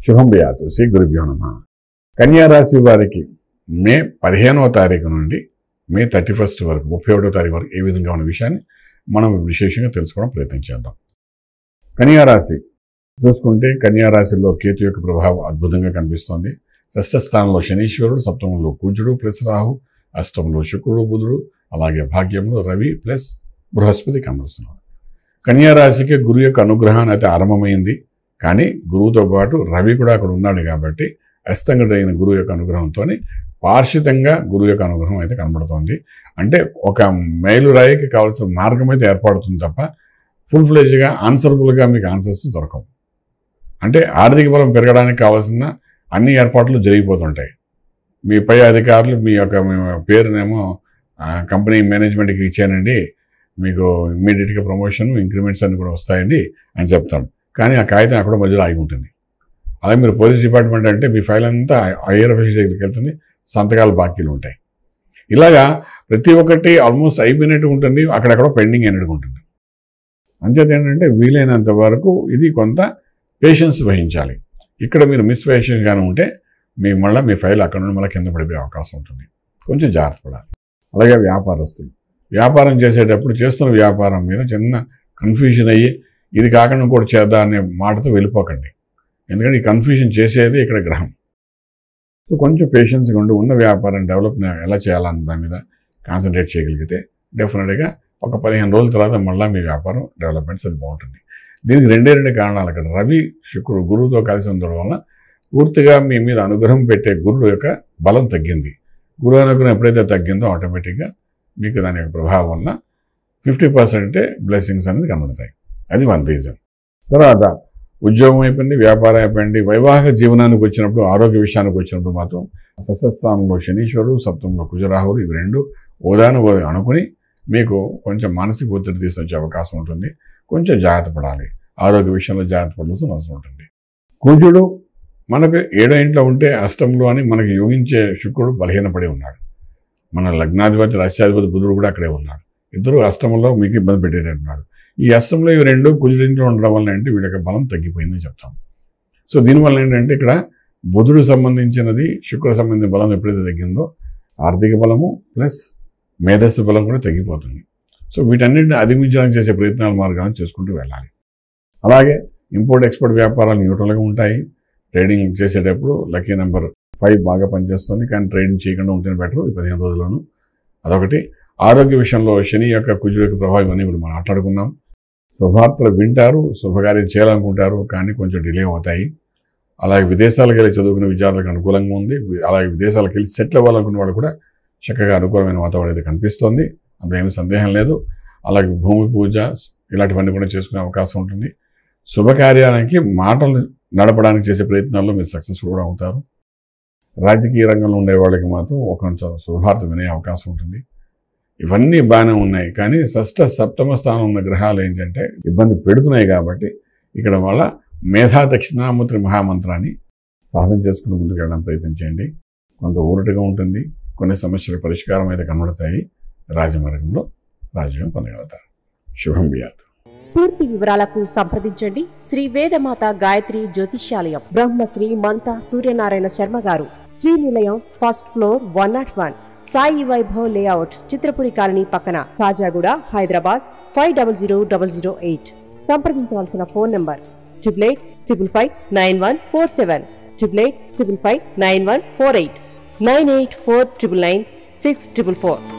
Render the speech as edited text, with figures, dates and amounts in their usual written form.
శుభం భయాతు. శ్రీ గురుభ్యో నమః. కన్యా రాశి వారికి మే 15వ తారీఖు నుండి మే 31 వరకు 31వ తారీఖు వరకు ఏ విధంగా ఉన్న విషయాన్ని మనం విశేషంగా తెలుసుకోవడం ప్రయత్నం చేద్దాం. కన్యా రాశి చూసుకుంటే కన్యా రాశిలో కేతు యొక్క ప్రభావం అద్భుతంగా కనిపిస్తోంది. షష్ఠ స్థానంలో శనీశ్వరుడు, సప్తమంలో కుజుడు ప్లస్ రాహు, అష్టమంలో శుక్రుడు బుధుడు, అలాగే భాగ్యంలో రవి ప్లస్ బృహస్పతి కనిపిస్తున్నారు. కన్యా రాశికి గురు యొక్క అనుగ్రహాన్ని అయితే ఆరంభమైంది. కానీ గురువుతో పాటు రవి కూడా అక్కడ ఉన్నాడు కాబట్టి అస్తంగతైన గురువు యొక్క అనుగ్రహంతో పార్షితంగా గురువు యొక్క అనుగ్రహం అయితే కనబడుతోంది. అంటే ఒక మైలురాయికి కావాల్సిన మార్గం అయితే ఏర్పడుతుంది తప్ప ఫుల్ ఫ్లెజ్గా ఆన్సరబుల్గా మీకు ఆన్సర్స్ దొరకవు. అంటే ఆర్థిక బలం పెరగడానికి కావాల్సిన అన్ని ఏర్పాట్లు జరిగిపోతుంటాయి. మీ పై అధికారులు మీ యొక్క పేరునేమో కంపెనీ మేనేజ్మెంట్కి ఇచ్చానండి, మీకు ఇమ్మీడియట్గా ప్రమోషన్ ఇంక్రిమెంట్స్ అన్ని కూడా వస్తాయండి అని చెప్తాడు. కానీ ఆ కాగితం అక్కడ మధ్యలో ఆగి ఉంటుంది. అలాగే మీరు పోలీస్ డిపార్ట్మెంట్ అంటే మీ ఫైల్ అంతా హైయర్ ఆఫీసర్ దగ్గరికి వెళ్తుంది, సంతకాలు బాకీలు ఉంటాయి. ఇలాగా ప్రతి ఒక్కటి ఆల్మోస్ట్ అయిపోయినట్టు ఉంటుంది, అక్కడెక్కడో పెండింగ్ అయినట్టు ఉంటుంది. అంచేత ఏంటంటే వీలైనంత వరకు ఇది కొంత పేషెన్స్ వహించాలి. ఇక్కడ మీరు మిస్ పేషెన్స్ కానీ ఉంటే మీకు మళ్ళీ మీ ఫైల్ అక్కడ నుండి మళ్ళీ కింద పడిపోయే అవకాశం ఉంటుంది. కొంచెం జాగ్రత్త పడాలి. అలాగే వ్యాపారస్తులు వ్యాపారం చేసేటప్పుడు చేస్తున్న వ్యాపారం మీద చిన్న కన్ఫ్యూజన్ అయ్యి ఇది కాకుండా ఇంకోటి చేద్దాం అనే మాటతో వెళ్ళిపోకండి. ఎందుకంటే ఈ కన్ఫ్యూజన్ చేసేది ఇక్కడ గ్రహం. సో కొంచెం పేషెన్స్గా ఉండి ఉన్న వ్యాపారం డెవలప్ ఎలా చేయాలన్న దాని మీద కాన్సన్ట్రేట్ చేయగలిగితే డెఫినెట్గా ఒక 15 రోజుల తర్వాత మళ్ళీ మీ వ్యాపారం డెవలప్మెంట్స్ అది బాగుంటుంది. దీనికి రెండు కారణాలు. అక్కడ రవి శుక్రుడు గురువుతో కలిసి ఉండడం వల్ల పూర్తిగా మీ మీద అనుగ్రహం పెట్టే గురుడు యొక్క బలం తగ్గింది. గురువు అనుగ్రహం ఎప్పుడైతే తగ్గిందో ఆటోమేటిక్గా మీకు దాని యొక్క ప్రభావం వల్ల 50% బ్లెస్సింగ్స్ అనేది కనబడతాయి. అది వన్ రీజన్. తర్వాత ఉద్యోగం అయిపోయింది, వ్యాపారం అయిపోయింది. వైవాహిక జీవనానికి వచ్చినప్పుడు, ఆరోగ్య విషయానికి వచ్చినప్పుడు మాత్రం షష్ఠస్థానంలో శనీశ్వరుడు, సప్తమంలో కుజరాహులు ఇవి రెండు ఓదాను అనుకుని మీకు కొంచెం మానసిక ఒత్తిడి తీసుకొచ్చే అవకాశం ఉంటుంది. కొంచెం జాగ్రత్త పడాలి. ఆరోగ్య విషయంలో జాగ్రత్త పడాల్సిన అవసరం ఉంటుంది. కుజుడు మనకు 7వ ఇంట్లో ఉంటే అష్టంలో అని మనకు యోగించే శుక్రుడు బలహీనపడి ఉన్నాడు. మన లగ్నాధిపతి రాష్ట్రాధిపతి బుధుడు కూడా అక్కడే ఉన్నాడు. ఇద్దరు అష్టమంలో మీకు ఇబ్బంది పెట్టేటట్టున్నాడు. ఈ అష్టంలో ఇవి రెండు కుజుడింట్లో ఉండడం వల్ల ఏంటి వీళ్ళ యొక్క బలం తగ్గిపోయిందని చెప్తాం. సో దీనివల్ల ఏంటంటే ఇక్కడ బుధుడు సంబంధించినది శుక్ర సంబంధించిన బలం ఎప్పుడైతే తగ్గిందో ఆర్థిక బలము ప్లస్ మేధస్సు బలం కూడా తగ్గిపోతుంది. సో వీటన్నిటిని అధిగమించడానికి చేసే ప్రయత్నాల మార్గాలను చేసుకుంటూ వెళ్ళాలి. అలాగే ఇంపోర్ట్ ఎక్స్పోర్ట్ వ్యాపారాలు న్యూట్రల్గా ఉంటాయి. ట్రేడింగ్ చేసేటప్పుడు లక్కీ నెంబర్ 5 బాగా పనిచేస్తుంది. కానీ ట్రేడింగ్ చేయకుండా ఉంటేనే బెటర్ ఈ 15 రోజుల్లోనూ. అదొకటి. ఆరోగ్య విషయంలో శని యొక్క కుజుడు యొక్క ప్రభావం అని ఇప్పుడు మనం మాట్లాడుకున్నాం. శుభార్తలు వింటారు, శుభకార్యం చేయాలనుకుంటారు, కానీ కొంచెం డిలే అవుతాయి. అలాగే విదేశాలకు వెళ్ళి చదువుకునే విద్యార్థులకు అనుకూలంగా ఉంది. అలాగే విదేశాలకు వెళ్ళి సెటిల్ అవ్వాలనుకున్న వాళ్ళు కూడా చక్కగా అనుకూలమైన వాతావరణం అయితే కనిపిస్తోంది. అందులో ఏమీ సందేహం లేదు. అలాగే భూమి పూజ ఇలాంటివన్నీ కూడా చేసుకునే అవకాశం ఉంటుంది. శుభకార్యానికి మాటలు నడపడానికి చేసే ప్రయత్నాల్లో మీరు సక్సెస్ఫుల్ కూడా అవుతారు. రాజకీయ రంగంలో ఉండే వాళ్ళకి మాత్రం కొంచెం శుభార్త వినే అవకాశం ఉంటుంది. ఇవన్నీ బాగానే ఉన్నాయి. కానీ షష్ఠ సప్తమ స్థానం ఉన్న గ్రహాలు ఏంటంటే ఇబ్బంది పెడుతున్నాయి. కాబట్టి ఇక్కడ వల్ల మేధా దక్షిణామూర్తి మహామంత్రాన్ని సాధన చేసుకుని ముందుకు వెళ్ళడం ప్రయత్నించండి. కొంత ఊరటగా ఉంటుంది. కొన్ని సమస్యల పరిష్కారం అయితే కనబడతాయి. రాజమార్గంలో రాజ్యం పొందగలుగుతారు. శుభం భయాత్. పూర్తి వివరాలకు సంప్రదించండి శ్రీ వేదమాత గాయత్రి జ్యోతిష్యాలయం, Brahmasri మంతా Suryanarayana Sharma garu, Srinilayam, first floor, 101, Sai Vaibhav layout, Chitrapuri colony పక్కన, కాజాగూడ, హైదరాబాద్ 500008. సంప్రదించవలసిన ఫోన్ నంబర్ 8855559147, 8855559148, 9849996644.